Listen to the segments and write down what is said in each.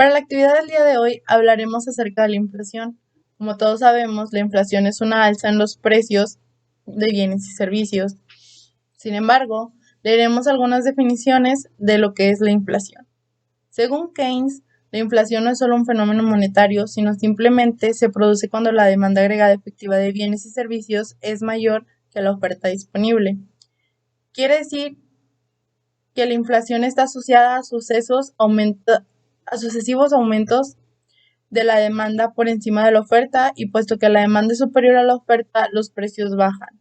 Para la actividad del día de hoy hablaremos acerca de la inflación. Como todos sabemos, la inflación es una alza en los precios de bienes y servicios. Sin embargo, leeremos algunas definiciones de lo que es la inflación. Según Keynes, la inflación no es solo un fenómeno monetario, sino simplemente se produce cuando la demanda agregada efectiva de bienes y servicios es mayor que la oferta disponible. Quiere decir que la inflación está asociada a sucesivos aumentos de la demanda por encima de la oferta, y puesto que la demanda es superior a la oferta, los precios bajan.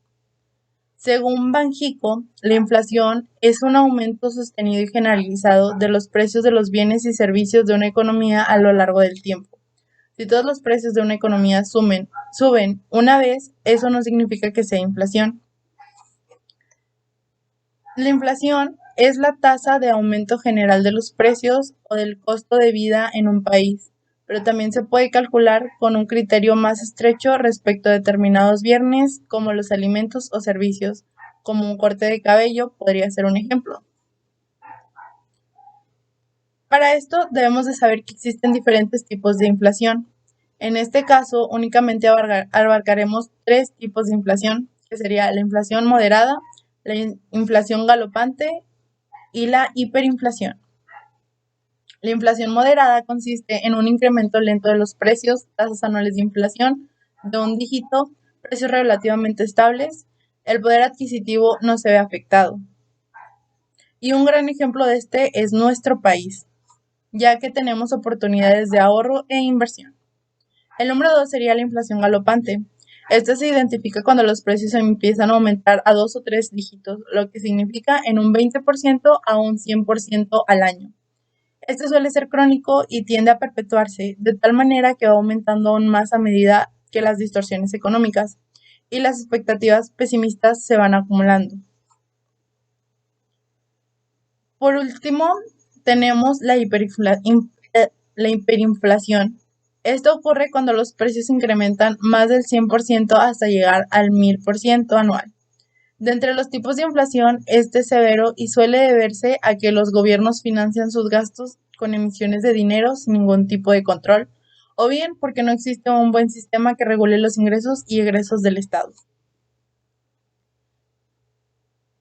Según Banjico, la inflación es un aumento sostenido y generalizado de los precios de los bienes y servicios de una economía a lo largo del tiempo. Si todos los precios de una economía suben una vez, eso no significa que sea inflación. La inflación es la tasa de aumento general de los precios o del costo de vida en un país, pero también se puede calcular con un criterio más estrecho respecto a determinados bienes, como los alimentos o servicios, como un corte de cabello podría ser un ejemplo. Para esto debemos de saber que existen diferentes tipos de inflación. En este caso, únicamente abarcaremos 3 tipos de inflación, que sería la inflación moderada, la inflación galopante y la hiperinflación. La inflación moderada consiste en un incremento lento de los precios, tasas anuales de inflación de un dígito, precios relativamente estables, el poder adquisitivo no se ve afectado. Y un gran ejemplo de este es nuestro país, ya que tenemos oportunidades de ahorro e inversión. El número 2 sería la inflación galopante. Esta se identifica cuando los precios empiezan a aumentar a 2 o 3 dígitos, lo que significa en un 20% a un 100% al año. Este suele ser crónico y tiende a perpetuarse, de tal manera que va aumentando aún más a medida que las distorsiones económicas y las expectativas pesimistas se van acumulando. Por último, tenemos la hiperinflación. Esto ocurre cuando los precios incrementan más del 100% hasta llegar al 1000% anual. De entre los tipos de inflación, este es severo y suele deberse a que los gobiernos financian sus gastos con emisiones de dinero sin ningún tipo de control, o bien porque no existe un buen sistema que regule los ingresos y egresos del Estado.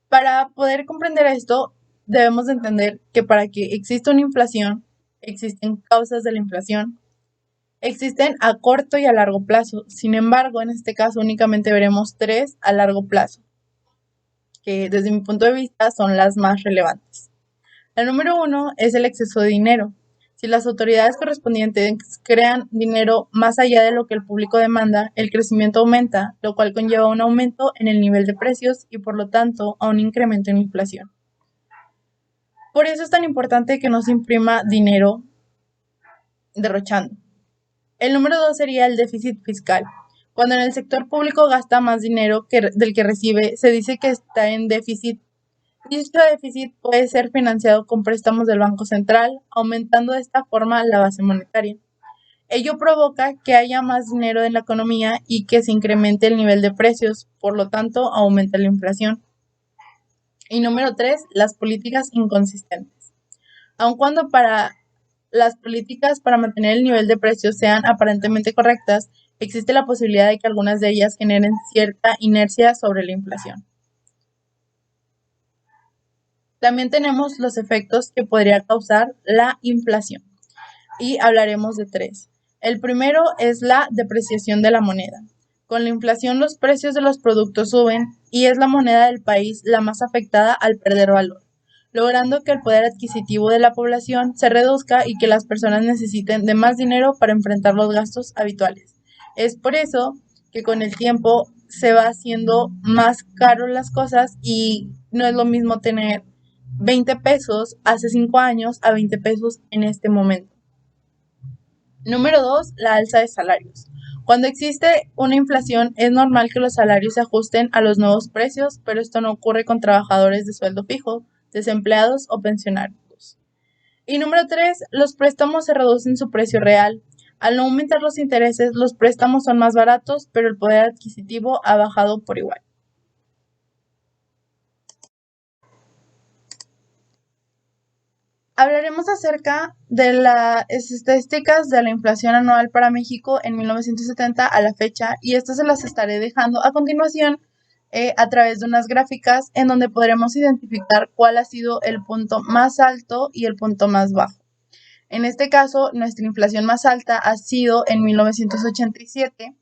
Para poder comprender esto, debemos de entender que para que exista una inflación, existen causas de la inflación, existen a corto y a largo plazo. Sin embargo, en este caso únicamente veremos 3 a largo plazo, que desde mi punto de vista son las más relevantes. La número 1 es el exceso de dinero. Si las autoridades correspondientes crean dinero más allá de lo que el público demanda, el crecimiento aumenta, lo cual conlleva un aumento en el nivel de precios y por lo tanto a un incremento en la inflación. Por eso es tan importante que no se imprima dinero derrochando. El número 2 sería el déficit fiscal. Cuando en el sector público gasta más dinero del que recibe, se dice que está en déficit. Dicho déficit puede ser financiado con préstamos del Banco Central, aumentando de esta forma la base monetaria. Ello provoca que haya más dinero en la economía y que se incremente el nivel de precios, por lo tanto aumenta la inflación. Y número 3, las políticas inconsistentes. Aun cuando las políticas para mantener el nivel de precios sean aparentemente correctas, existe la posibilidad de que algunas de ellas generen cierta inercia sobre la inflación. También tenemos los efectos que podría causar la inflación y hablaremos de 3. El primero es la depreciación de la moneda. Con la inflación los precios de los productos suben y es la moneda del país la más afectada al perder valor, logrando que el poder adquisitivo de la población se reduzca y que las personas necesiten de más dinero para enfrentar los gastos habituales. Es por eso que con el tiempo se va haciendo más caro las cosas y no es lo mismo tener 20 pesos hace 5 años a 20 pesos en este momento. Número 2, la alza de salarios. Cuando existe una inflación, es normal que los salarios se ajusten a los nuevos precios, pero esto no ocurre con trabajadores de sueldo fijo, desempleados o pensionados. Y número 3, los préstamos se reducen su precio real. Al no aumentar los intereses, los préstamos son más baratos, pero el poder adquisitivo ha bajado por igual. Hablaremos acerca de las estadísticas de la inflación anual para México en 1970 a la fecha, y estas se las estaré dejando a continuación a través de unas gráficas en donde podremos identificar cuál ha sido el punto más alto y el punto más bajo. En este caso, nuestra inflación más alta ha sido en 1987,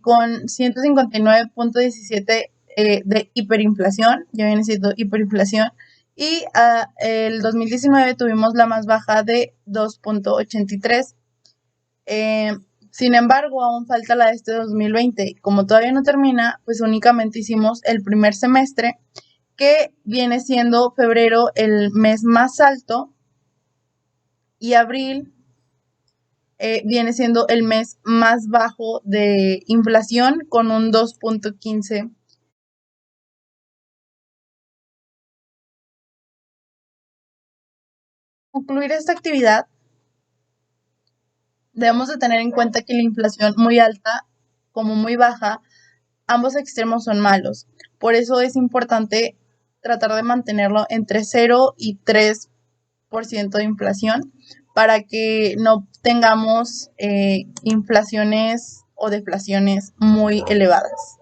con 159.17 de hiperinflación, ya viene siendo hiperinflación, y el 2019 tuvimos la más baja de 2.83. Sin embargo, aún falta la de este 2020. Como todavía no termina, pues únicamente hicimos el primer semestre, que viene siendo febrero el mes más alto y abril viene siendo el mes más bajo de inflación con un 2.15. Concluir esta actividad, debemos de tener en cuenta que la inflación muy alta como muy baja, ambos extremos son malos. Por eso es importante tratar de mantenerlo entre 0 y 3% de inflación para que no tengamos inflaciones o deflaciones muy elevadas.